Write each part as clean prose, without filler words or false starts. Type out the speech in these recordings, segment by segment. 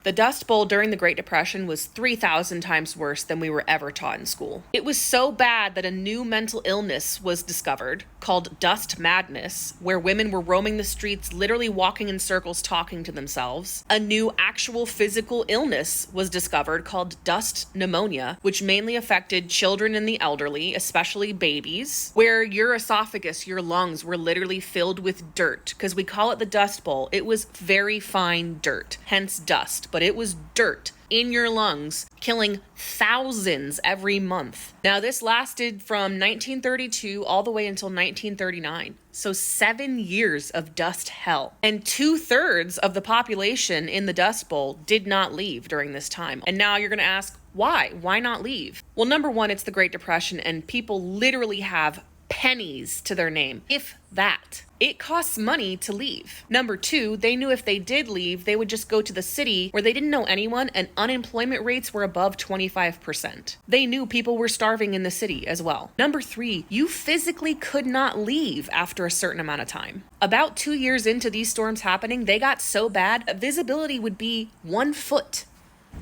The Dust Bowl during the Great Depression was 3,000 times worse than we were ever taught in school. It was so bad that a new mental illness was discovered called dust madness, where women were roaming the streets, literally walking in circles, talking to themselves. A new actual physical illness was discovered called dust pneumonia, which mainly affected children and the elderly, especially babies, where your esophagus, your lungs were literally filled with dirt, because we call it the Dust Bowl. It was very fine dirt, hence dust. But it was dirt in your lungs, killing thousands every month. Now, this lasted from 1932 all the way until 1939. So 7 years of dust hell. And 2/3 of the population in the Dust Bowl did not leave during this time. And now you're going to ask, why? Why not leave? Well, number one, it's the Great Depression, and people literally have pennies to their name, if that. It costs money to leave. Number two, they knew if they did leave, they would just go to the city where they didn't know anyone and unemployment rates were above 25%. They knew people were starving in the city as well. Number three, you physically could not leave after a certain amount of time. About 2 years into these storms happening, they got so bad, visibility would be 1 foot.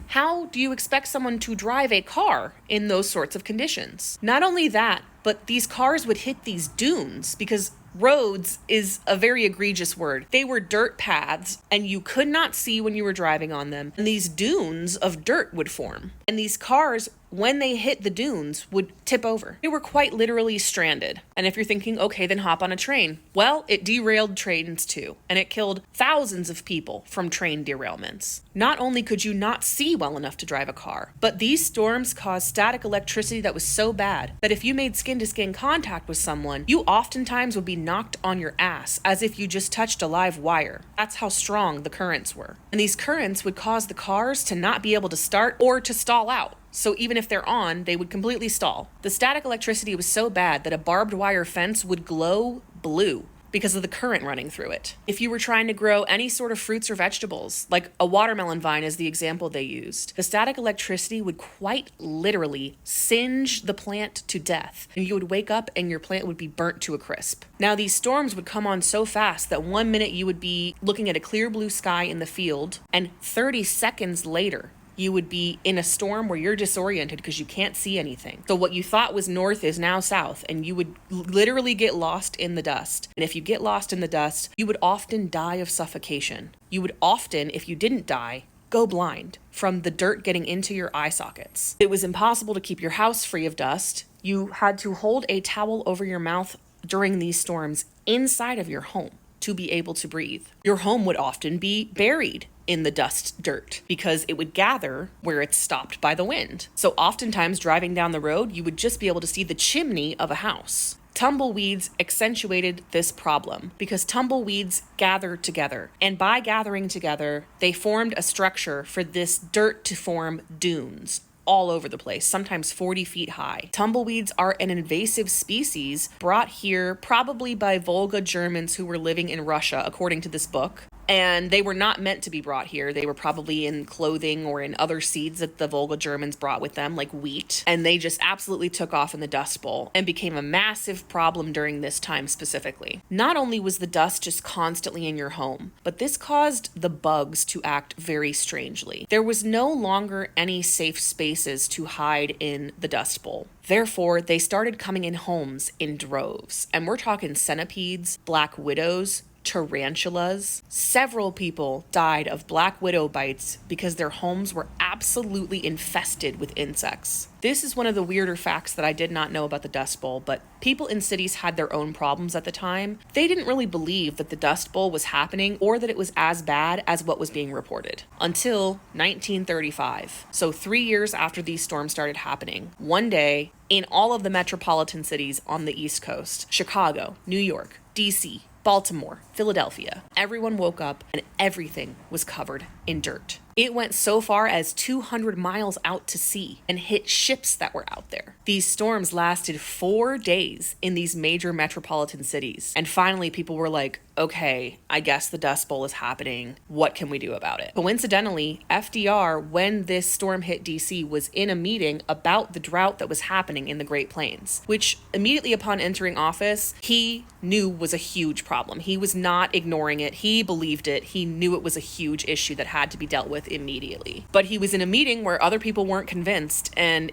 How do you expect someone to drive a car in those sorts of conditions? Not only that, but these cars would hit these dunes because roads is a very egregious word. They were dirt paths and you could not see when you were driving on them. And these dunes of dirt would form. And these cars, when they hit the dunes, would tip over. They were quite literally stranded. And if you're thinking, okay, then hop on a train. Well, it derailed trains too. And it killed thousands of people from train derailments. Not only could you not see well enough to drive a car, but these storms caused static electricity that was so bad that if you made skin-to-skin contact with someone, you oftentimes would be knocked on your ass as if you just touched a live wire. That's how strong the currents were. And these currents would cause the cars to not be able to start or to stall out. So even if they're on, they would completely stall. The static electricity was so bad that a barbed wire fence would glow blue because of the current running through it. If you were trying to grow any sort of fruits or vegetables, like a watermelon vine is the example they used, the static electricity would quite literally singe the plant to death, and you would wake up and your plant would be burnt to a crisp. Now, these storms would come on so fast that 1 minute you would be looking at a clear blue sky in the field, and 30 seconds later, you would be in a storm where you're disoriented because you can't see anything. So what you thought was north is now south, and you would literally get lost in the dust. And if you get lost in the dust, you would often die of suffocation. You would often, if you didn't die, go blind from the dirt getting into your eye sockets. It was impossible to keep your house free of dust. You had to hold a towel over your mouth during these storms inside of your home to be able to breathe. Your home would often be buried in the dust dirt because it would gather where it's stopped by the wind. So oftentimes driving down the road, you would just be able to see the chimney of a house. Tumbleweeds accentuated this problem because tumbleweeds gather together. And by gathering together, they formed a structure for this dirt to form dunes all over the place, sometimes 40 feet high. Tumbleweeds are an invasive species brought here probably by Volga Germans who were living in Russia, according to this book. And they were not meant to be brought here. They were probably in clothing or in other seeds that the Volga Germans brought with them, like wheat. And they just absolutely took off in the Dust Bowl and became a massive problem during this time specifically. Not only was the dust just constantly in your home, but this caused the bugs to act very strangely. There was no longer any safe spaces to hide in the Dust Bowl. Therefore, they started coming in homes in droves. And we're talking centipedes, black widows, tarantulas. Several people died of black widow bites because their homes were absolutely infested with insects. This is one of the weirder facts that I did not know about the Dust Bowl, but people in cities had their own problems at the time. They didn't really believe that the Dust Bowl was happening or that it was as bad as what was being reported until 1935. So 3 years after these storms started happening, one day in all of the metropolitan cities on the East Coast, Chicago, New York, DC, Baltimore, Philadelphia, everyone woke up and everything was covered in dirt. It went so far as 200 miles out to sea and hit ships that were out there. These storms lasted 4 days in these major metropolitan cities. And finally, people were like, okay, I guess the Dust Bowl is happening. What can we do about it? Coincidentally, FDR, when this storm hit DC, was in a meeting about the drought that was happening in the Great Plains, which immediately upon entering office, he knew was a huge problem. He was not ignoring it. He believed it. He knew it was a huge issue that had to be dealt with immediately. But he was in a meeting where other people weren't convinced, and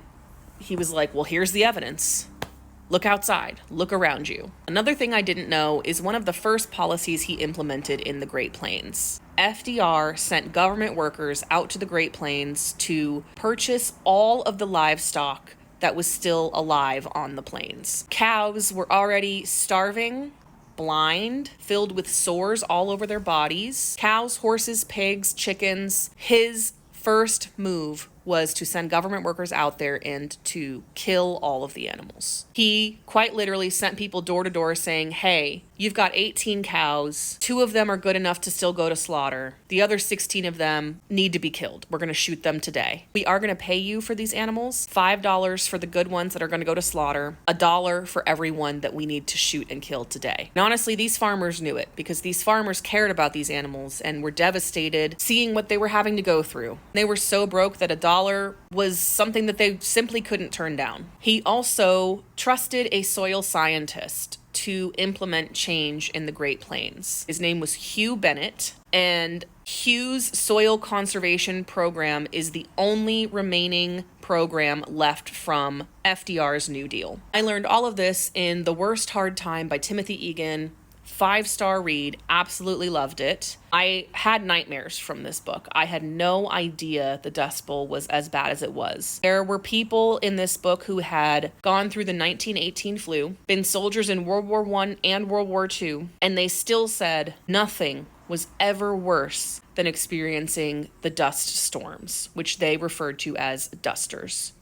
he was like, well, here's the evidence. Look outside. Look around you. Another thing I didn't know is one of the first policies he implemented in the Great Plains. FDR sent government workers out to the Great Plains to purchase all of the livestock that was still alive on the plains. Cows were already starving, blind, filled with sores all over their bodies. Cows, horses, pigs, chickens. His first move was to send government workers out there and to kill all of the animals. He quite literally sent people door to door saying, hey, you've got 18 cows. 2 of them are good enough to still go to slaughter. The other 16 of them need to be killed. We're going to shoot them today. We are going to pay you for these animals, $5 for the good ones that are going to go to slaughter, $1 for every one that we need to shoot and kill today. And honestly, these farmers knew it because these farmers cared about these animals and were devastated seeing what they were having to go through. They were so broke that $1 was something that they simply couldn't turn down. He also trusted a soil scientist to implement change in the Great Plains. His name was Hugh Bennett, and Hugh's soil conservation program is the only remaining program left from FDR's New Deal. I learned all of this in The Worst Hard Time by Timothy Egan. 5-star read, absolutely loved it. I had nightmares from this book. I had no idea the Dust Bowl was as bad as it was. There were people in this book who had gone through the 1918 flu, been soldiers in World War I and World War II, and they still said nothing was ever worse than experiencing the dust storms, which they referred to as dusters.